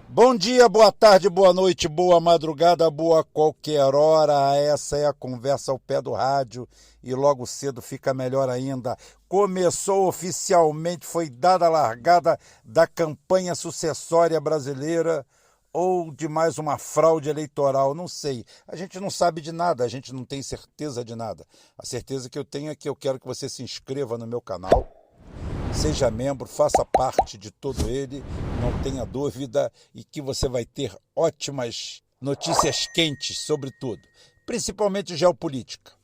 Bom dia, boa tarde, boa noite, boa madrugada, boa qualquer hora. Essa é a conversa ao pé do rádio e logo cedo fica melhor ainda. Começou oficialmente, foi dada a largada da campanha sucessória brasileira ou de mais uma fraude eleitoral, não sei. A gente não sabe de nada, a gente não tem certeza de nada. A certeza que eu tenho é que eu quero que você se inscreva no meu canal. Seja membro, faça parte de todo ele, não tenha dúvida, e que você vai ter ótimas notícias quentes sobre tudo, principalmente geopolítica.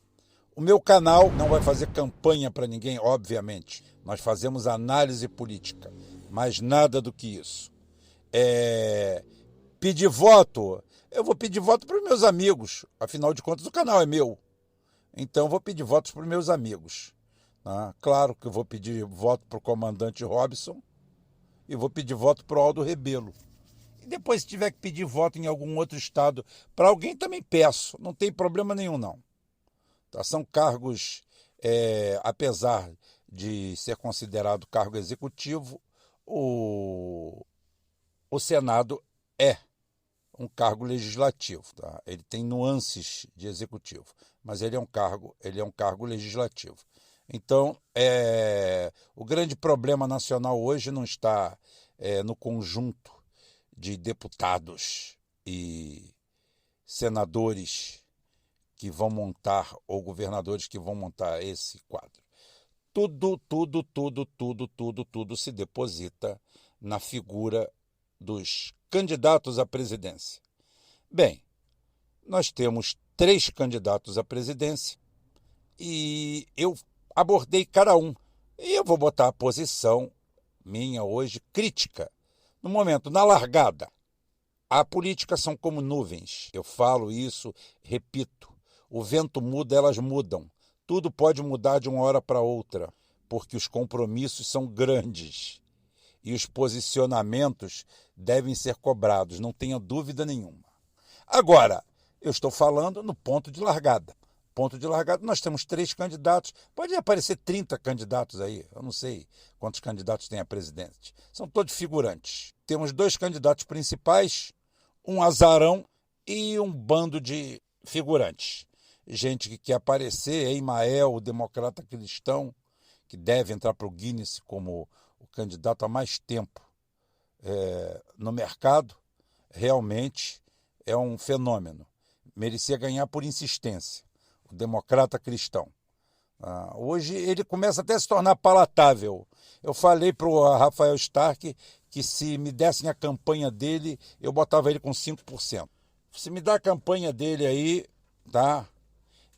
O meu canal não vai fazer campanha para ninguém, obviamente. Nós fazemos análise política, mas nada do que isso. Pedir voto, eu vou pedir voto para os meus amigos, afinal de contas o canal é meu. Então eu vou pedir votos para os meus amigos. Claro que eu vou pedir voto para o comandante Robson e vou pedir voto para o Aldo Rebelo. E depois, se tiver que pedir voto em algum outro estado para alguém, também peço. Não tem problema nenhum, não. São cargos, apesar de ser considerado cargo executivo, o Senado é um cargo legislativo. Ele tem nuances de executivo, mas ele é um cargo legislativo. Então, o grande problema nacional hoje não está no conjunto de deputados e senadores que vão montar, ou governadores que vão montar esse quadro. Tudo se deposita na figura dos candidatos à presidência. Bem, nós temos 3 candidatos à presidência e eu abordei cada um. E eu vou botar a posição minha hoje crítica. No momento, na largada, a política são como nuvens. Eu falo isso, repito. O vento muda, elas mudam. Tudo pode mudar de uma hora para outra, porque os compromissos são grandes. E os posicionamentos devem ser cobrados, não tenha dúvida nenhuma. Agora, eu estou falando no ponto de largada. Ponto de largada, nós temos 3 candidatos, pode aparecer 30 candidatos aí, eu não sei quantos candidatos tem a presidente, são todos figurantes. Temos 2 candidatos principais, um azarão e um bando de figurantes. Gente que quer aparecer, Emael, o democrata cristão, que deve entrar para o Guinness como o candidato há mais tempo no mercado, realmente é um fenômeno, merecia ganhar por insistência. O democrata cristão. Hoje ele começa até a se tornar palatável. Eu falei para o Rafael Stark que se me dessem a campanha dele, eu botava ele com 5%. Se me dá a campanha dele aí,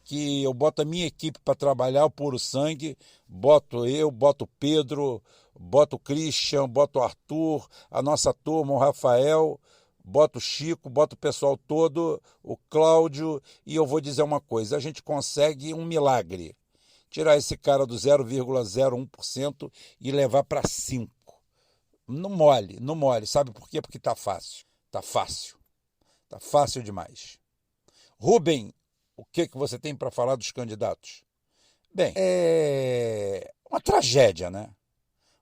que eu boto a minha equipe para trabalhar, o puro sangue, boto eu, boto o Pedro, boto o Christian, boto o Arthur, a nossa turma, o Rafael, boto o Chico, boto o pessoal todo, o Cláudio, e eu vou dizer uma coisa, a gente consegue um milagre, tirar esse cara do 0,01% e levar para 5%. Não mole, sabe por quê? Porque está fácil, está fácil demais. Rubem, o que você tem para falar dos candidatos? Bem, é uma tragédia, né?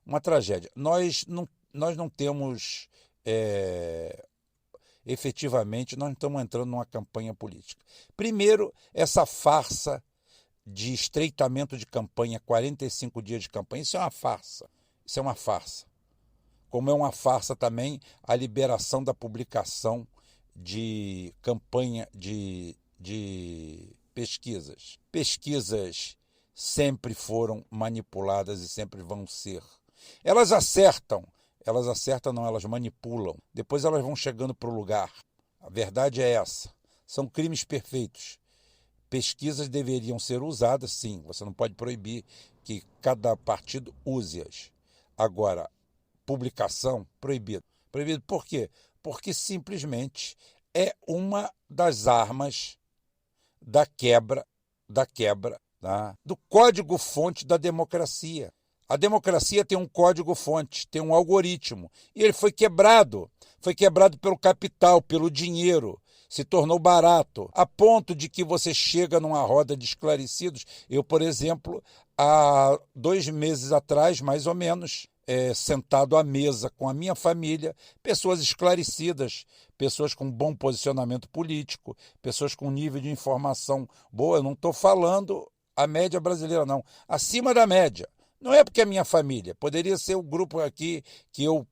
Uma tragédia. Nós não temos... efetivamente, nós estamos entrando numa campanha política. Primeiro, essa farsa de estreitamento de campanha, 45 dias de campanha, isso é uma farsa. Como é uma farsa também a liberação da publicação de campanha de pesquisas. Pesquisas sempre foram manipuladas e sempre vão ser. Elas acertam não, elas manipulam. Depois elas vão chegando para o lugar. A verdade é essa. São crimes perfeitos. Pesquisas deveriam ser usadas, sim. Você não pode proibir que cada partido use-as. Agora, publicação, proibido. Proibido por quê? Porque simplesmente é uma das armas da quebra do código-fonte da democracia. A democracia tem um código-fonte, tem um algoritmo, e ele foi quebrado pelo capital, pelo dinheiro. se tornou barato, a ponto de que você chega numa roda de esclarecidos. Eu, por exemplo, há 2 meses atrás, mais ou menos, sentado à mesa com a minha família, pessoas esclarecidas, pessoas com bom posicionamento político, pessoas com nível de informação boa. Eu não estou falando a média brasileira, não. Acima da média. Não é porque é minha família, poderia ser o grupo aqui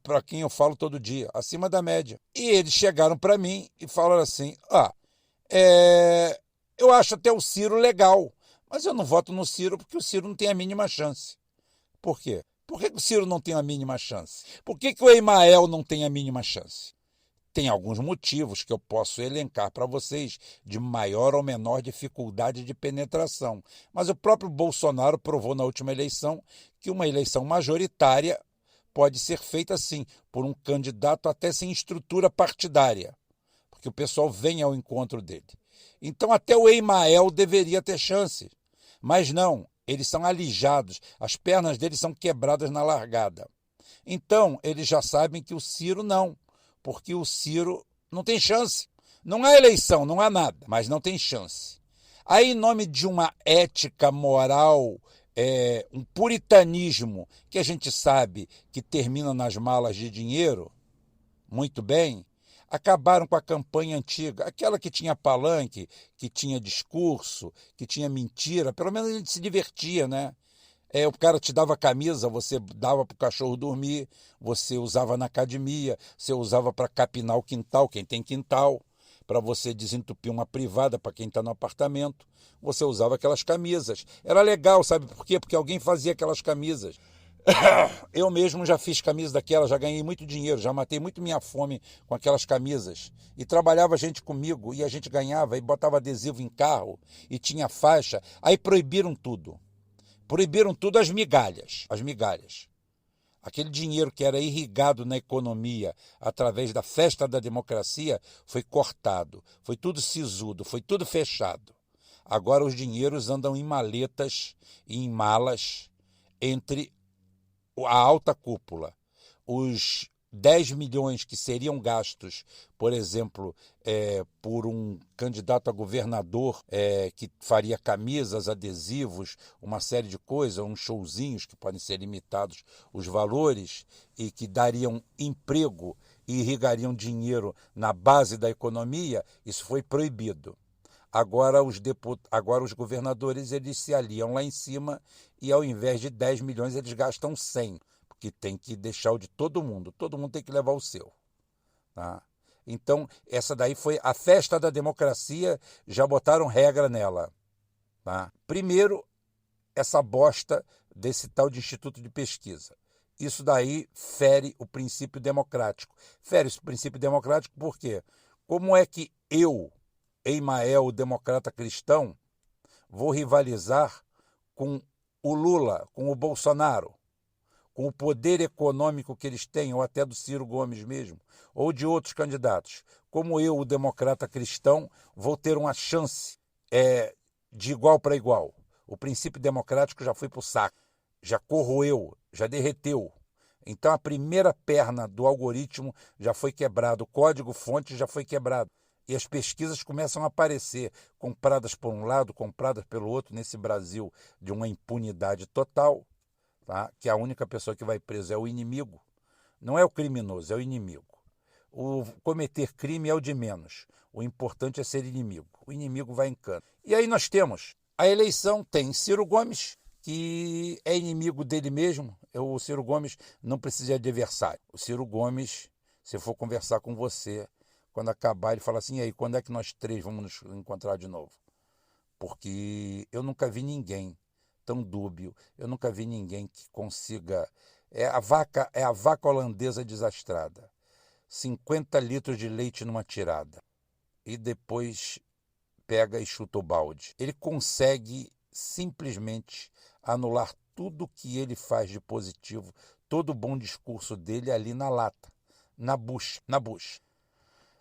para quem eu falo todo dia, acima da média. E eles chegaram para mim e falaram assim: eu acho até o Ciro legal, mas eu não voto no Ciro porque o Ciro não tem a mínima chance. Por quê? Por que o Ciro não tem a mínima chance? Por que o Emael não tem a mínima chance? Tem alguns motivos que eu posso elencar para vocês, de maior ou menor dificuldade de penetração. Mas o próprio Bolsonaro provou na última eleição que uma eleição majoritária pode ser feita assim, por um candidato até sem estrutura partidária, porque o pessoal vem ao encontro dele. Então até o Emael deveria ter chance, mas não, eles são alijados, as pernas deles são quebradas na largada. Então eles já sabem que o Ciro não, porque o Ciro não tem chance. Não há eleição, não há nada, mas não tem chance. Aí, em nome de uma ética moral, um puritanismo que a gente sabe que termina nas malas de dinheiro, muito bem, acabaram com a campanha antiga, aquela que tinha palanque, que tinha discurso, que tinha mentira, pelo menos a gente se divertia, né? O cara te dava camisa, você dava para o cachorro dormir, você usava na academia, você usava para capinar o quintal, quem tem quintal, para você desentupir uma privada para quem está no apartamento, você usava aquelas camisas. Era legal, sabe por quê? Porque alguém fazia aquelas camisas. Eu mesmo já fiz camisa daquela, já ganhei muito dinheiro, já matei muito minha fome com aquelas camisas. E trabalhava gente comigo, e a gente ganhava, e botava adesivo em carro, e tinha faixa. Aí proibiram tudo. Proibiram tudo as migalhas, as migalhas. Aquele dinheiro que era irrigado na economia através da festa da democracia foi cortado, foi tudo sisudo, foi tudo fechado. Agora os dinheiros andam em maletas e em malas entre a alta cúpula. Os 10 milhões que seriam gastos, por exemplo, por um candidato a governador que faria camisas, adesivos, uma série de coisas, uns showzinhos que podem ser limitados os valores e que dariam emprego e irrigariam dinheiro na base da economia, isso foi proibido. Agora os governadores eles se aliam lá em cima e ao invés de 10 milhões eles gastam 100, porque tem que deixar o de todo mundo tem que levar o seu. Tá? Então, essa daí foi a festa da democracia, já botaram regra nela. Tá? Primeiro, essa bosta desse tal de instituto de pesquisa. Isso daí fere o princípio democrático. Fere esse princípio democrático por quê? Como é que eu, Emael, o democrata cristão, vou rivalizar com o Lula, com o Bolsonaro, com o poder econômico que eles têm, ou até do Ciro Gomes mesmo, ou de outros candidatos? Como eu, o democrata cristão, vou ter uma chance de igual para igual? O princípio democrático já foi para o saco, já corroeu, já derreteu. Então a primeira perna do algoritmo já foi quebrada, o código-fonte já foi quebrado. E as pesquisas começam a aparecer, compradas por um lado, compradas pelo outro, nesse Brasil de uma impunidade total, tá? Que a única pessoa que vai preso é o inimigo. Não é o criminoso, é o inimigo. O cometer crime é o de menos. O importante é ser inimigo. O inimigo vai em cana. E aí nós temos a eleição, tem Ciro Gomes, que é inimigo dele mesmo. O Ciro Gomes não precisa de adversário. O Ciro Gomes, se eu for conversar com você, quando acabar, ele fala assim: e aí, quando é que nós três vamos nos encontrar de novo? Porque eu nunca vi ninguém tão dúbio, eu nunca vi ninguém que consiga... É a vaca holandesa desastrada. 50 litros de leite numa tirada. E depois pega e chuta o balde. Ele consegue simplesmente anular tudo que ele faz de positivo, todo o bom discurso dele ali na lata, na bucha.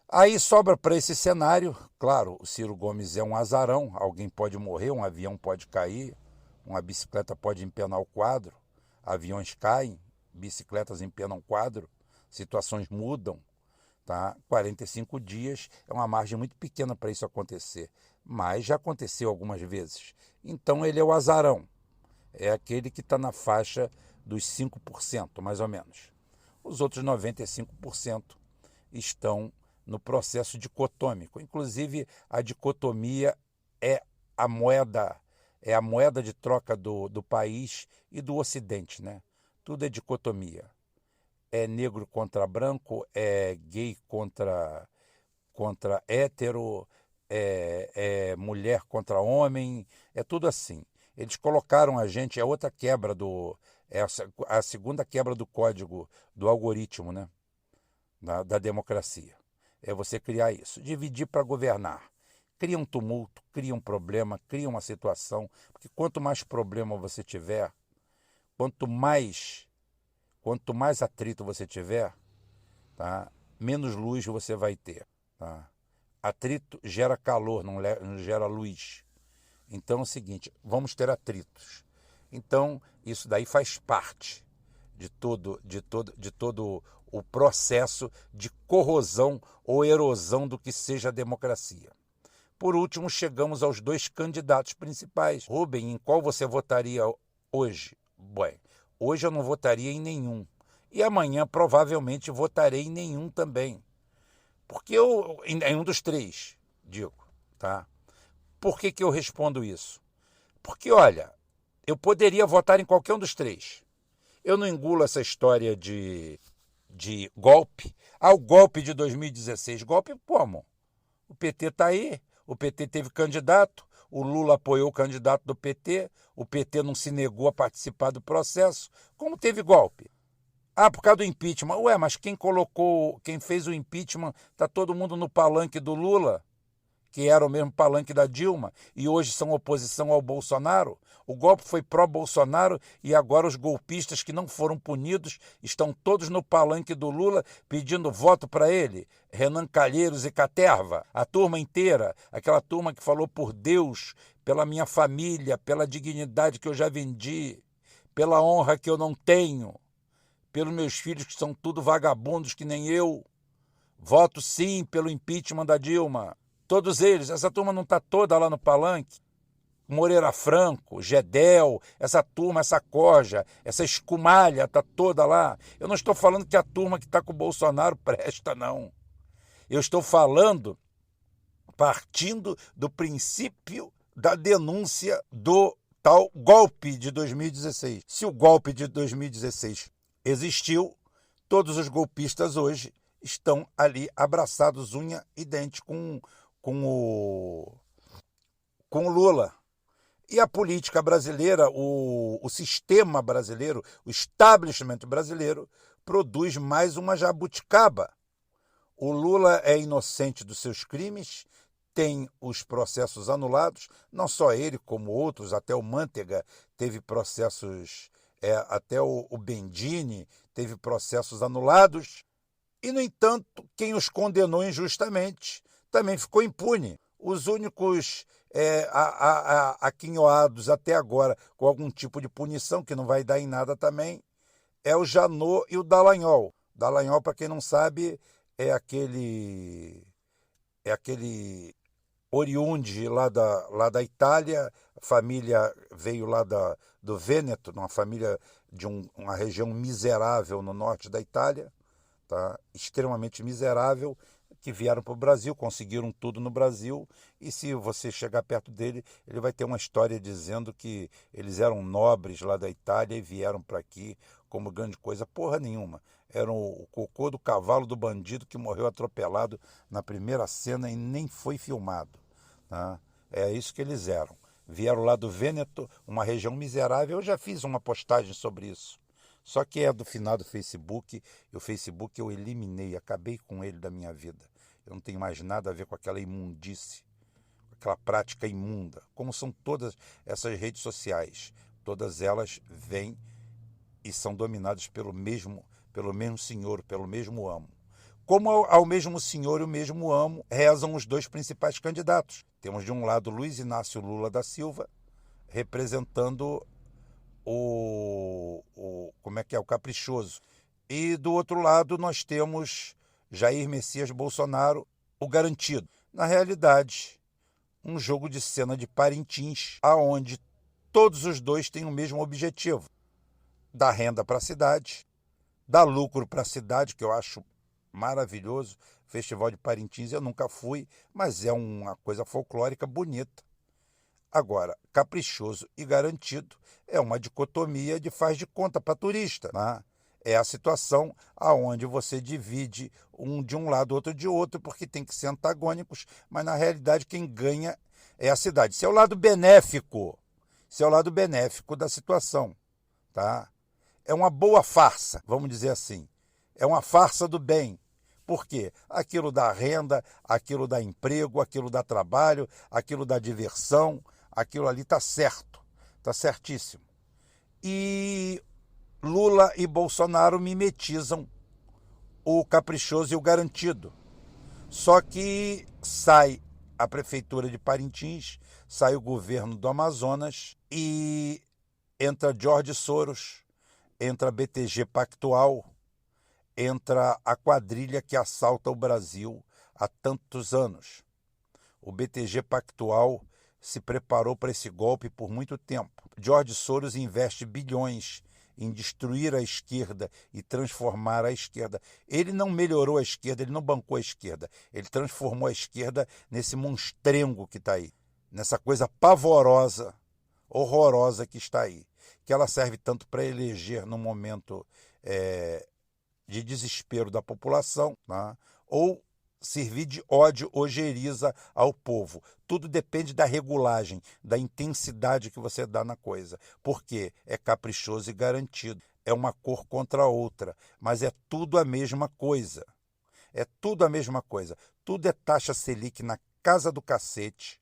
Aí sobra para esse cenário, claro, o Ciro Gomes é um azarão, alguém pode morrer, um avião pode cair, uma bicicleta pode empenar o quadro, aviões caem, bicicletas empenam o quadro, situações mudam, Tá? 45 dias é uma margem muito pequena para isso acontecer, mas já aconteceu algumas vezes. Então ele é o azarão, é aquele que está na faixa dos 5%, mais ou menos. Os outros 95% estão no processo dicotômico. Inclusive, a dicotomia é a moeda, é a moeda de troca do país e do Ocidente, né? Tudo é dicotomia. É negro contra branco, é gay contra hétero, é mulher contra homem, é tudo assim. Eles colocaram a gente, é outra quebra é a segunda quebra do código do algoritmo, né? Da democracia. É você criar isso, dividir para governar. Cria um tumulto, cria um problema, cria uma situação, porque quanto mais problema você tiver, quanto mais atrito você tiver, tá? Menos luz você vai ter. Tá? Atrito gera calor, não gera luz. Então é o seguinte, vamos ter atritos. Então isso daí faz parte de todo o processo de corrosão ou erosão do que seja a democracia. Por último, chegamos aos dois candidatos principais. Rubem, em qual você votaria hoje? Bem, hoje eu não votaria em nenhum. E amanhã provavelmente votarei em nenhum também. Porque em um dos três, digo, tá? Por que eu respondo isso? Porque, olha, eu poderia votar em qualquer um dos três. Eu não engulo essa história de golpe. O golpe de 2016. Golpe como? O PT está aí. O PT teve candidato. O Lula apoiou o candidato do PT. O PT não se negou a participar do processo. Como teve golpe? Por causa do impeachment. Ué, mas quem fez o impeachment, está todo mundo no palanque do Lula, que era o mesmo palanque da Dilma, e hoje são oposição ao Bolsonaro. O golpe foi pró-Bolsonaro e agora os golpistas que não foram punidos estão todos no palanque do Lula pedindo voto para ele. Renan Calheiros e Caterva, a turma inteira, aquela turma que falou por Deus, pela minha família, pela dignidade que eu já vendi, pela honra que eu não tenho, pelos meus filhos que são tudo vagabundos que nem eu. Voto sim pelo impeachment da Dilma. Todos eles, essa turma não está toda lá no palanque? Moreira Franco, Gedel, essa turma, essa corja, essa escumalha está toda lá. Eu não estou falando que a turma que está com o Bolsonaro presta, não. Eu estou falando partindo do princípio da denúncia do tal golpe de 2016. Se o golpe de 2016 existiu, todos os golpistas hoje estão ali abraçados, unha e dente com o Lula. E a política brasileira, o sistema brasileiro, o establishment brasileiro, produz mais uma jabuticaba. O Lula é inocente dos seus crimes, tem os processos anulados, não só ele, como outros, até o Manteiga teve processos, até o Bendini teve processos anulados. E, no entanto, quem os condenou injustamente também ficou impune. Os únicos aquinhoados até agora com algum tipo de punição, que não vai dar em nada também, é o Janot e o Dallagnol. Dallagnol, para quem não sabe, é aquele oriunde lá da Itália, a família veio lá do Vêneto, uma família de uma região miserável no norte da Itália, tá? Extremamente miserável, que vieram para o Brasil, conseguiram tudo no Brasil, e se você chegar perto dele, ele vai ter uma história dizendo que eles eram nobres lá da Itália e vieram para aqui como grande coisa. Porra nenhuma. Eram o cocô do cavalo do bandido que morreu atropelado na primeira cena e nem foi filmado. Tá? É isso que eles eram. Vieram lá do Vêneto, uma região miserável. Eu já fiz uma postagem sobre isso. Só que é do final do Facebook, e o Facebook eu eliminei, acabei com ele da minha vida. Eu não tenho mais nada a ver com aquela imundície, aquela prática imunda. Como são todas essas redes sociais, todas elas vêm e são dominadas pelo mesmo senhor, pelo mesmo amo. Como ao mesmo senhor e o mesmo amo rezam os dois principais candidatos. Temos de um lado Luiz Inácio Lula da Silva, representando o caprichoso. E do outro lado nós temos Jair Messias Bolsonaro, o garantido. Na realidade, um jogo de cena de Parintins, aonde todos os dois têm o mesmo objetivo: dar renda para a cidade, dar lucro para a cidade, que eu acho maravilhoso. Festival de Parintins eu nunca fui, mas é uma coisa folclórica bonita. Agora, caprichoso e garantido é uma dicotomia de faz de conta para turista, né? É a situação aonde você divide um de um lado, outro de outro, porque tem que ser antagônicos, mas na realidade quem ganha é a cidade. Esse é o lado benéfico, esse é o lado benéfico da situação, tá? É uma boa farsa, vamos dizer assim. É uma farsa do bem. Por quê? Aquilo dá renda, aquilo dá emprego, aquilo dá trabalho, aquilo dá diversão, aquilo ali está certo, está certíssimo. E Lula e Bolsonaro mimetizam o caprichoso e o garantido. Só que sai a prefeitura de Parintins, sai o governo do Amazonas e entra George Soros, entra a BTG Pactual, entra a quadrilha que assalta o Brasil há tantos anos. O BTG Pactual se preparou para esse golpe por muito tempo. George Soros investe bilhões em destruir a esquerda e transformar a esquerda. Ele não melhorou a esquerda, ele não bancou a esquerda. Ele transformou a esquerda nesse monstrengo que está aí, nessa coisa pavorosa, horrorosa que está aí, que ela serve tanto para eleger no momento de desespero da população, né? Ou servir de ódio, ojeriza ao povo. Tudo depende da regulagem, da intensidade que você dá na coisa. Porque é caprichoso e garantido. É uma cor contra a outra, mas é tudo a mesma coisa. É tudo a mesma coisa. Tudo é taxa Selic na casa do cacete.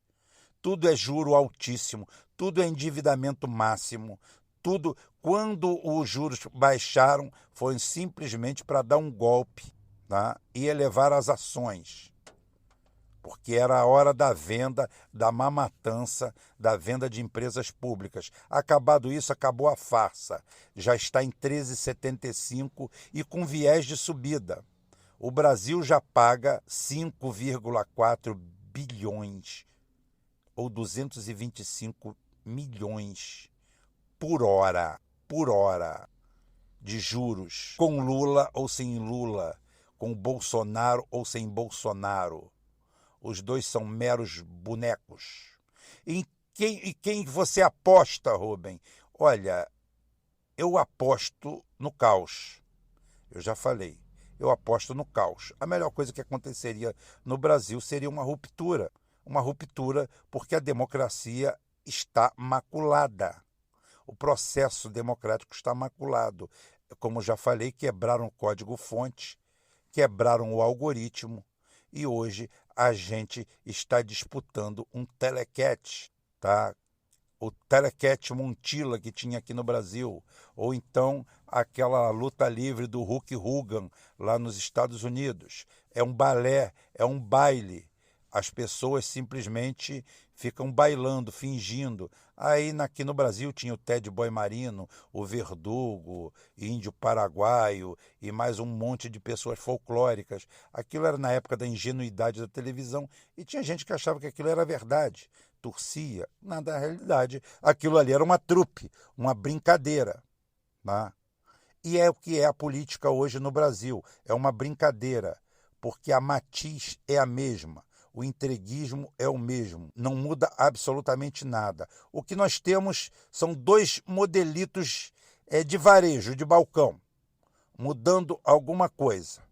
Tudo é juro altíssimo. Tudo é endividamento máximo. Tudo, quando os juros baixaram, foi simplesmente para dar um golpe, tá? E elevar as ações, porque era a hora da venda, da mamatança, da venda de empresas públicas. Acabado isso, acabou a farsa. Já está em 13,75 e com viés de subida. O Brasil já paga 5,4 bilhões ou 225 milhões por hora de juros, com Lula ou sem Lula, com Bolsonaro ou sem Bolsonaro. Os dois são meros bonecos. E quem você aposta, Rubem? Olha, eu aposto no caos. Eu já falei, eu aposto no caos. A melhor coisa que aconteceria no Brasil seria uma ruptura. Uma ruptura porque a democracia está maculada. O processo democrático está maculado. Como já falei, quebraram o código-fonte, quebraram o algoritmo e hoje a gente está disputando um telequete, tá? O telequete Montilla que tinha aqui no Brasil, ou então aquela luta livre do Hulk Hogan lá nos Estados Unidos. É um balé, é um baile. As pessoas simplesmente ficam bailando, fingindo. Aí aqui no Brasil tinha o Ted Boy Marino, o Verdugo, Índio Paraguaio e mais um monte de pessoas folclóricas. Aquilo era na época da ingenuidade da televisão e tinha gente que achava que aquilo era verdade, torcia. Na realidade, aquilo ali era uma trupe, uma brincadeira, né? E é o que é a política hoje no Brasil, é uma brincadeira, porque a matiz é a mesma. O entreguismo é o mesmo, não muda absolutamente nada. O que nós temos são dois modelitos de varejo, de balcão, mudando alguma coisa.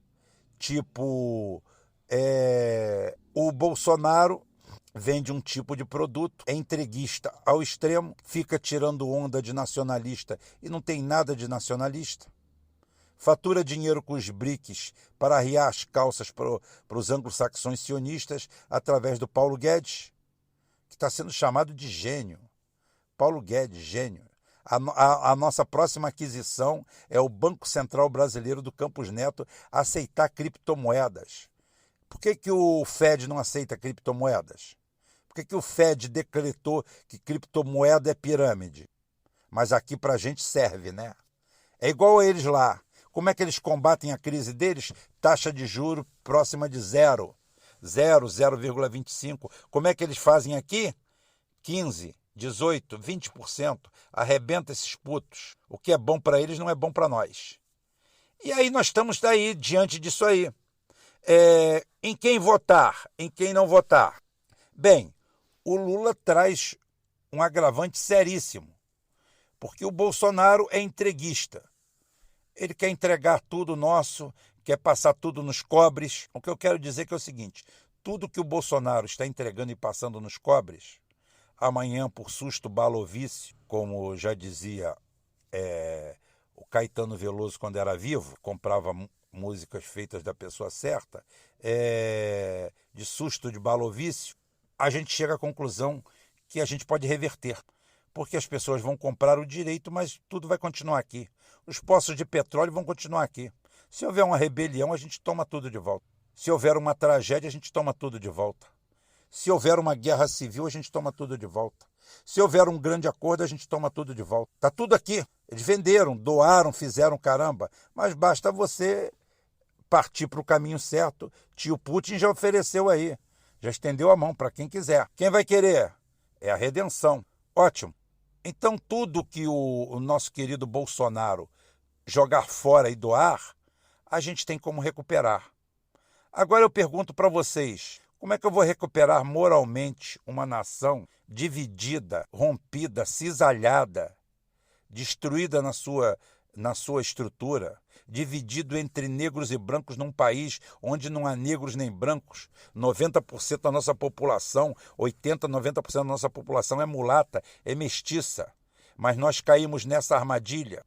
Tipo, o Bolsonaro vende um tipo de produto, é entreguista ao extremo, fica tirando onda de nacionalista e não tem nada de nacionalista. Fatura dinheiro com os BRICS para arriar as calças para os anglo-saxões sionistas através do Paulo Guedes, que está sendo chamado de gênio. Paulo Guedes, gênio. A nossa próxima aquisição é o Banco Central Brasileiro do Campos Neto aceitar criptomoedas. Por que o Fed não aceita criptomoedas? Por que o Fed decretou que criptomoeda é pirâmide? Mas aqui para a gente serve, né? É igual a eles lá. Como é que eles combatem a crise deles? Taxa de juros próxima de zero. 0,25. Como é que eles fazem aqui? 15, 18, 20%. Arrebenta esses putos. O que é bom para eles não é bom para nós. E aí nós estamos daí, diante disso aí. Em quem votar? Em quem não votar? Bem, o Lula traz um agravante seríssimo, porque o Bolsonaro é entreguista. Ele quer entregar tudo nosso, quer passar tudo nos cobres. O que eu quero dizer que é o seguinte, tudo que o Bolsonaro está entregando e passando nos cobres, amanhã, por susto, bala ou vício, como já dizia o Caetano Veloso quando era vivo, comprava músicas feitas da pessoa certa, de susto, de bala ou vício, a gente chega à conclusão que a gente pode reverter, porque as pessoas vão comprar o direito, mas tudo vai continuar aqui. Os poços de petróleo vão continuar aqui. Se houver uma rebelião, a gente toma tudo de volta. Se houver uma tragédia, a gente toma tudo de volta. Se houver uma guerra civil, a gente toma tudo de volta. Se houver um grande acordo, a gente toma tudo de volta. Está tudo aqui. Eles venderam, doaram, fizeram caramba. Mas basta você partir para o caminho certo. Tio Putin já ofereceu aí. Já estendeu a mão para quem quiser. Quem vai querer? É a redenção. Ótimo. Então tudo que o nosso querido Bolsonaro jogar fora e doar, a gente tem como recuperar. Agora eu pergunto para vocês, como é que eu vou recuperar moralmente uma nação dividida, rompida, cisalhada, destruída na sua estrutura, dividido entre negros e brancos num país onde não há negros nem brancos? 90% da nossa população, 80%, 90% da nossa população é mulata, é mestiça. Mas nós caímos nessa armadilha.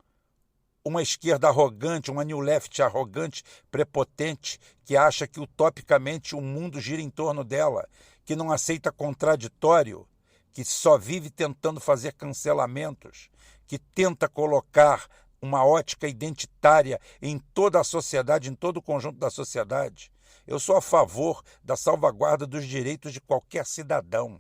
Uma esquerda arrogante, uma New Left arrogante, prepotente, que acha que utopicamente o mundo gira em torno dela, que não aceita contraditório, que só vive tentando fazer cancelamentos, que tenta colocar uma ótica identitária em toda a sociedade, em todo o conjunto da sociedade. Eu sou a favor da salvaguarda dos direitos de qualquer cidadão.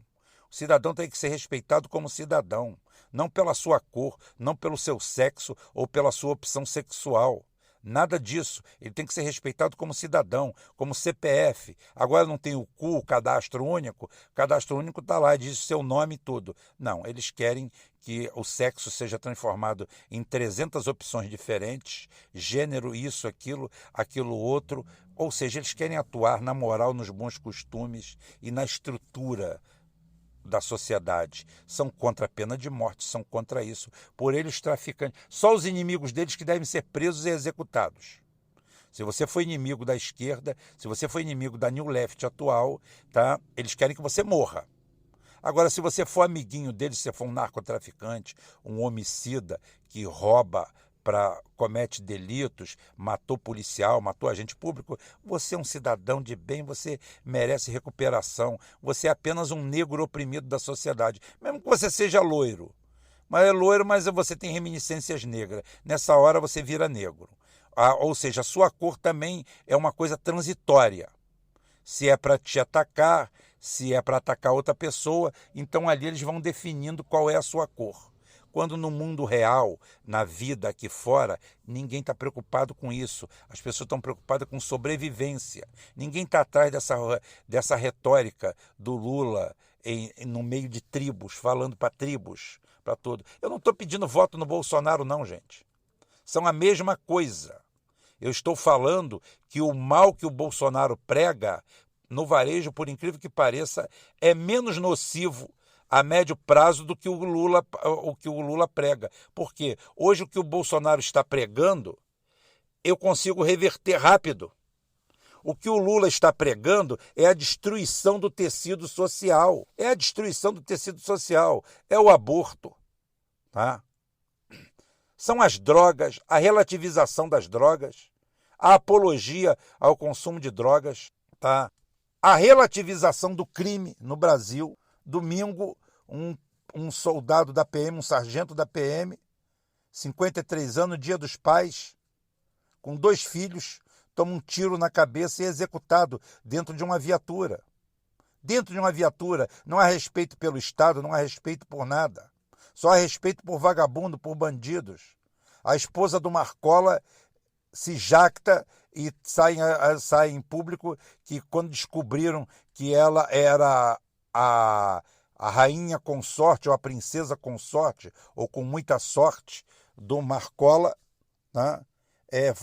O cidadão tem que ser respeitado como cidadão, não pela sua cor, não pelo seu sexo ou pela sua opção sexual. Nada disso. Ele tem que ser respeitado como cidadão, como CPF. Agora não tem o CU, o cadastro único. O cadastro único está lá, diz o seu nome e tudo. Não, eles querem que o sexo seja transformado em 300 opções diferentes, gênero, isso, aquilo outro. Ou seja, eles querem atuar na moral, nos bons costumes e na estrutura da sociedade. São contra a pena de morte, são contra isso. Por eles, traficantes, só os inimigos deles que devem ser presos e executados. Se você for inimigo da esquerda, se você for inimigo da New Left atual, tá? Eles querem que você morra. Agora, se você for amiguinho deles, se você for um narcotraficante, um homicida que rouba, comete delitos, matou policial, matou agente público, você é um cidadão de bem, você merece recuperação, você é apenas um negro oprimido da sociedade, mesmo que você seja loiro. Mas é loiro, mas você tem reminiscências negras. Nessa hora você vira negro. Ou seja, a sua cor também é uma coisa transitória. Se é para te atacar, se é para atacar outra pessoa, então ali eles vão definindo qual é a sua cor. Quando no mundo real, na vida aqui fora, ninguém está preocupado com isso. As pessoas estão preocupadas com sobrevivência. Ninguém está atrás dessa retórica do Lula no meio de tribos, falando para tribos, para tudo. Eu não estou pedindo voto no Bolsonaro, não, gente. São a mesma coisa. Eu estou falando que o mal que o Bolsonaro prega no varejo, por incrível que pareça, é menos nocivo a médio prazo do que o Lula prega. Porque hoje o que o Bolsonaro está pregando, eu consigo reverter rápido. O que o Lula está pregando é a destruição do tecido social. É a destruição do tecido social. É o aborto. Tá? São as drogas, a relativização das drogas, a apologia ao consumo de drogas, tá? A relativização do crime no Brasil. Domingo, um soldado da PM, um sargento da PM, 53 anos, Dia dos Pais, com 2 filhos, toma um tiro na cabeça e é executado dentro de uma viatura. Dentro de uma viatura, não há respeito pelo Estado, não há respeito por nada. Só há respeito por vagabundo, por bandidos. A esposa do Marcola se jacta e sai em público que quando descobriram que ela era a rainha consorte ou a princesa consorte, ou com muita sorte, do Marcola, né?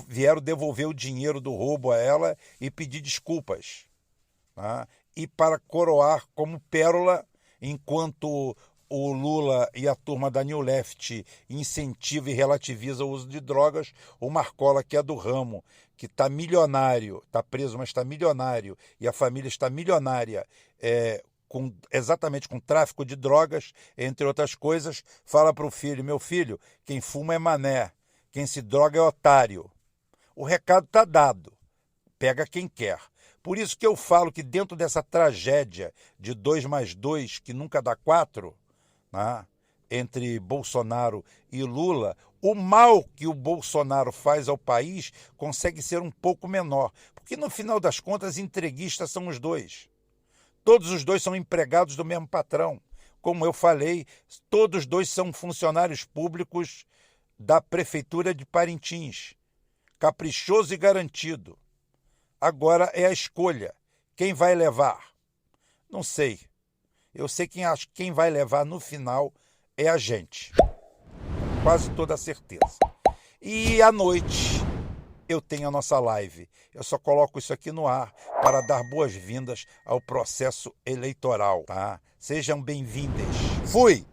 Vieram devolver o dinheiro do roubo a ela e pedir desculpas. Né? E para coroar como pérola, enquanto o Lula e a turma da New Left incentiva e relativiza o uso de drogas, o Marcola, que é do ramo, que está milionário, está preso, mas está milionário, e a família está milionária, exatamente com tráfico de drogas, entre outras coisas, fala para o filho: meu filho, quem fuma é mané, quem se droga é otário. O recado está dado, pega quem quer. Por isso que eu falo que dentro dessa tragédia de 2 mais 2, que nunca dá 4, né, entre Bolsonaro e Lula, o mal que o Bolsonaro faz ao país consegue ser um pouco menor. Porque no final das contas, entreguistas são os dois. Todos os dois são empregados do mesmo patrão. Como eu falei, todos os dois são funcionários públicos da Prefeitura de Parintins. Caprichoso e garantido. Agora é a escolha. Quem vai levar? Não sei. Eu sei quem vai levar no final é a gente. Com quase toda certeza. E à noite eu tenho a nossa live. Eu só coloco isso aqui no ar para dar boas-vindas ao processo eleitoral, tá? Sejam bem-vindas. Fui!